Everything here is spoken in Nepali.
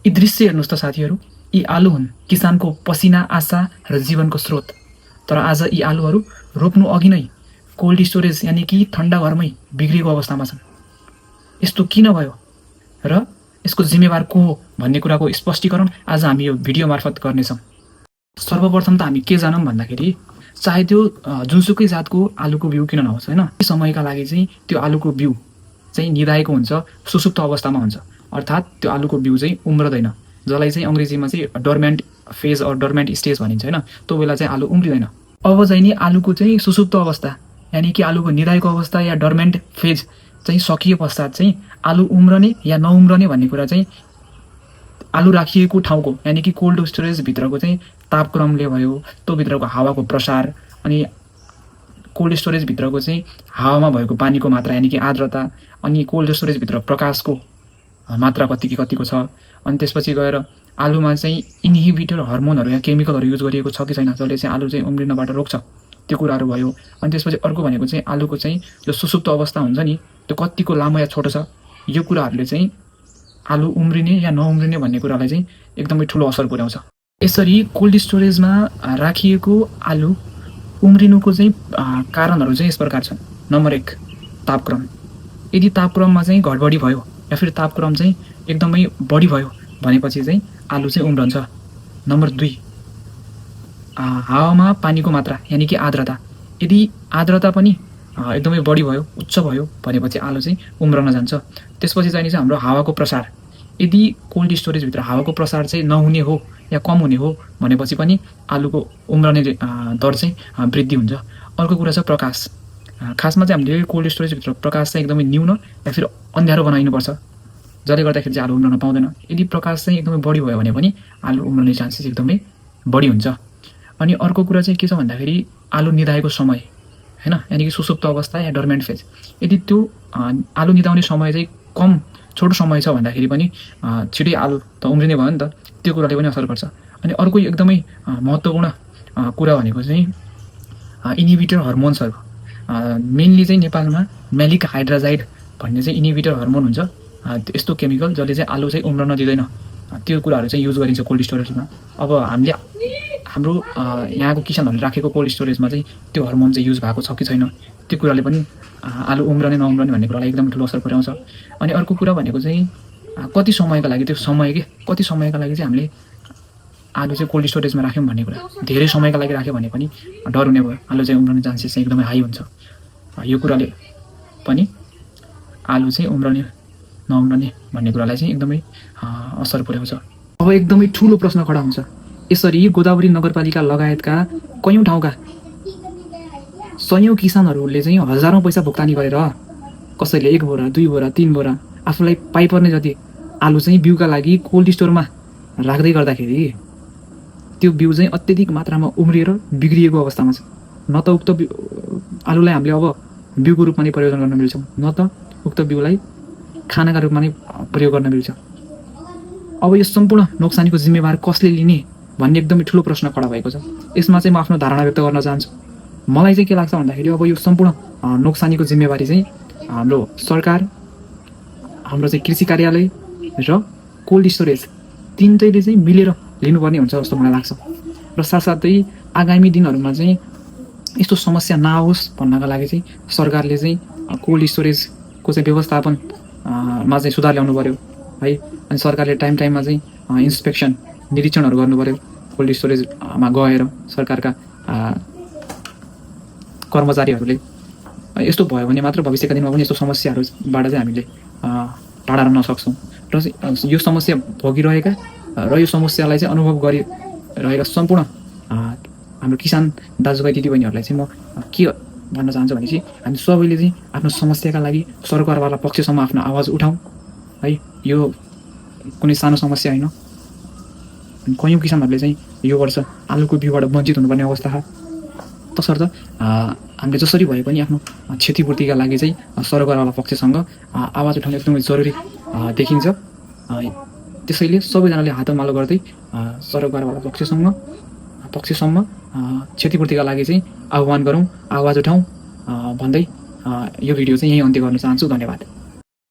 यी दृश्य हेर्नुहोस् त साथीहरू, यी आलु हुन् किसानको पसिना, आशा र जीवनको स्रोत। तर आज यी आलुहरू रोप्नु अघि नै कोल्ड स्टोरेज यानि कि ठन्डा घरमै बिग्रिएको अवस्थामा छन्। यस्तो किन भयो र यसको जिम्मेवार को हो भन्ने कुराको स्पष्टीकरण आज हामी यो भिडियो मार्फत गर्नेछौँ। सर्वप्रथम त हामी के जानौँ भन्दाखेरि, चाहे त्यो जुनसुकै जातको आलुको बिउ किन नहोस् होइन, समयका लागि चाहिँ त्यो आलुको बिउ चाहिँ निदाएको हुन्छ, सुसुप्त अवस्थामा हुन्छ। अर्थात् त्यो आलुको बिउ चाहिँ उम्रदैन, जसलाई चाहिँ अङ्ग्रेजीमा चाहिँ डर्मेन्ट फेज अर डर्मेन्ट स्टेज भनिन्छ होइन। त्यो बेला चाहिँ आलु उम्रिँदैन। अब चाहिँ नि आलुको चाहिँ सुसुप्त अवस्था यानि कि आलुको निदाएको अवस्था या डर्मेन्ट फेज चाहिँ सकिए पश्चात चाहिँ आलु उम्रने या नउम्रने भन्ने कुरा चाहिँ आलु राखिएको ठाउँको यानि कि कोल्ड स्टोरेजभित्रको चाहिँ तापक्रमले भयो, त्यो भित्रको हावाको प्रसार, अनि कोल्ड स्टोरेजभित्रको चाहिँ हावामा भएको पानीको मात्रा यानि कि आर्द्रता, अनि कोल्ड स्टोरेजभित्र प्रकाशको मात्रा कतिको छ, अनि त्यसपछि गएर आलुमा चाहिँ इन्हिबिटर हर्मोनहरू या केमिकलहरू युज गरिएको छ कि छैन जसले चाहिँ आलु चाहिँ उम्रिनबाट रोक्छ, त्यो कुराहरू भयो। अनि त्यसपछि अर्को भनेको चाहिँ आलुको चाहिँ जो सुसुप्त अवस्था हुन्छ नि, त्यो कतिको लामो या छोटो छ, यो कुराहरूले चाहिँ आलु उम्रिने या नउम्रिने भन्ने कुरालाई चाहिँ एकदमै ठुलो असर पुर्याउँछ। यसरी कोल्ड स्टोरेजमा राखिएको आलु उम्रिनुको चाहिँ कारणहरू चाहिँ यस प्रकार छन्। नम्बर 1, तापक्रम। यदि तापक्रममा चाहिँ घटबढी भयो या फिर तापक्रम चाहिँ एकदमै बढी भयो भनेपछि चाहिँ आलु चाहिँ उम्रन्छ। नम्बर 2, हावामा पानीको मात्रा यानि कि आर्द्रता। यदि आर्द्रता पनि एकदमै बढी भयो, उच्च भयो भनेपछि आलु चाहिँ उम्रन जान्छ। त्यसपछि चाहिँ हाम्रो हावाको प्रसार। यदि कोल्ड स्टोरेजभित्र हावाको प्रसार चाहिँ नहुने हो या कम हुने हो भनेपछि पनि आलुको उम्रने दर चाहिँ वृद्धि हुन्छ। अर्को कुरा छ प्रकाश। खासमा चाहिँ हामीले कोल्ड स्टोरेजभित्र प्रकाश चाहिँ एकदमै न्यून या फिर अन्ध्यारो बनाइनुपर्छ, जसले गर्दाखेरि चाहिँ आलु उम्रन पाउँदैन। यदि प्रकाश चाहिँ एकदमै बढी भयो भने पनि आलु उम्रने चान्सेस एकदमै बढी हुन्छ। अनि अर्को कुरा चाहिँ के छ भन्दाखेरि आलु निदाएको समय होइन, यानि कि सुसुप्त अवस्था या डर्मेन्ट फेज। यदि त्यो आलु निदाउने समय चाहिँ कम छोटो समय छ भन्दाखेरि पनि छिटै आलु त उम्रिने भयो नि त, त्यो कुराले पनि असर गर्छ। अनि अर्को एकदमै महत्त्वपूर्ण कुरा भनेको चाहिँ इन्हिबिटर हर्मोन्सहरू। मेनली चाहिँ नेपालमा म्यालिक हाइड्राजाइड भन्ने चाहिँ इन्हिबिटर हर्मोन हुन्छ, यस्तो केमिकल जसले चाहिँ आलु चाहिँ उम्रन दिँदैन, त्यो कुराहरू चाहिँ युज गरिन्छ कोल्ड स्टोरेजमा। अब हामीले हाम्रो यहाँको किसानहरूले राखेको कोल्ड स्टोरेजमा चाहिँ त्यो हर्मोन चाहिँ युज भएको छ कि छैन, त्यो कुराले पनि आलु उम्रने नउम्रने भन्ने कुरालाई एकदम ठुलो असर पुर्याउँछ। अनि अर्को कुरा भनेको चाहिँ कति समयका लागि, त्यो समय कति समयका लागि चाहिँ हामीले आलु चाहिँ कोल्ड स्टोरेजमा राख्यौँ भन्ने कुरा। धेरै समयका लागि राख्यो भने पनि डर हुने भयो, आलु चाहिँ उम्रने चान्सेस चाहिँ एकदमै हाई हुन्छ। यो कुराले पनि आलु चाहिँ उम्रने नउम्रने भन्ने कुरालाई चाहिँ एकदमै असर पुर्याउँछ। अब एकदमै ठुलो प्रश्न खडा हुन्छ, यसरी गोदावरी नगरपालिका लगायतका कयौँ ठाउँका सयौँ किसानहरूले चाहिँ हजारौँ पैसा भुक्तानी गरेर कसैले 1 बोरा 2 बोरा 3 बोरा आफूलाई पाइपर्ने जति आलु चाहिँ बिउका लागि कोल्ड स्टोरमा राख्दै गर्दाखेरि त्यो बिउ चाहिँ अत्यधिक मात्रामा उम्रिएर बिग्रिएको अवस्थामा छ। न त उक्त आलुलाई हामीले अब बिउको रूपमा नै प्रयोग गर्न मिल्छ, न त उक्त बिउलाई खानाका रूपमा नै प्रयोग गर्न मिल्छ। अब यो सम्पूर्ण नोक्सानीको जिम्मेवार कसले लिने भन्ने एकदमै ठुलो प्रश्न खडा भएको छ। यसमा चाहिँ म आफ्नो धारणा व्यक्त गर्न चाहन्छु। मलाई चाहिँ के लाग्छ भन्दाखेरि अब यो सम्पूर्ण नोक्सानीको जिम्मेवारी चाहिँ हाम्रो सरकार, हाम्रो चाहिँ कृषि कार्यालय र कोल्ड स्टोरेज तिनटैले चाहिँ मिलेर लिनुपर्ने हुन्छ जस्तो मलाई लाग्छ। र साथसाथै आगामी दिनहरूमा चाहिँ यस्तो समस्या नआओस् भन्नका लागि चाहिँ सरकारले चाहिँ कोल्ड स्टोरेजको चाहिँ व्यवस्थापनमा चाहिँ सुधार ल्याउनु पऱ्यो है। अनि सरकारले टाइममा चाहिँ इन्स्पेक्सन निरीक्षणहरू गर्नु पऱ्यो कोल्ड स्टोरेजमा गएर सरकारका कर्मचारीहरूले। यस्तो भयो भने मात्र भविष्यका दिनमा पनि यस्तो समस्याहरूबाट चाहिँ हामीले टाढा रहन सक्छौँ। र यो समस्या भोगिरहेका र यो समस्यालाई चाहिँ अनुभव गरिरहेका सम्पूर्ण हाम्रो किसान दाजुभाइ दिदीबहिनीहरूलाई चाहिँ म के भन्न चाहन्छु भनेपछि हामी सबैले चाहिँ आफ्नो समस्याका लागि सरकारवाला पक्षसम्म आफ्नो आवाज उठाउँ है। यो कुनै सानो समस्या होइन। कयौँ किसानहरूले चाहिँ यो वर्ष आलुको बिउबाट वञ्चित हुनुपर्ने अवस्था छ। तसर्थ हामीले जसरी भए पनि आफ्नो क्षतिपूर्तिका लागि चाहिँ सरकारवाला पक्षसँग आवाज उठाउनु एकदमै जरुरी देखिन्छ। त्यसैले सबैजनाले हातमालो गर्दै सरकारवाला पक्षसम्म क्षतिपूर्तिका लागि चाहिँ आह्वान गरौँ, आवाज उठाउँ भन्दै यो भिडियो चाहिँ यहीँ अन्त्य गर्न चाहन्छु। धन्यवाद।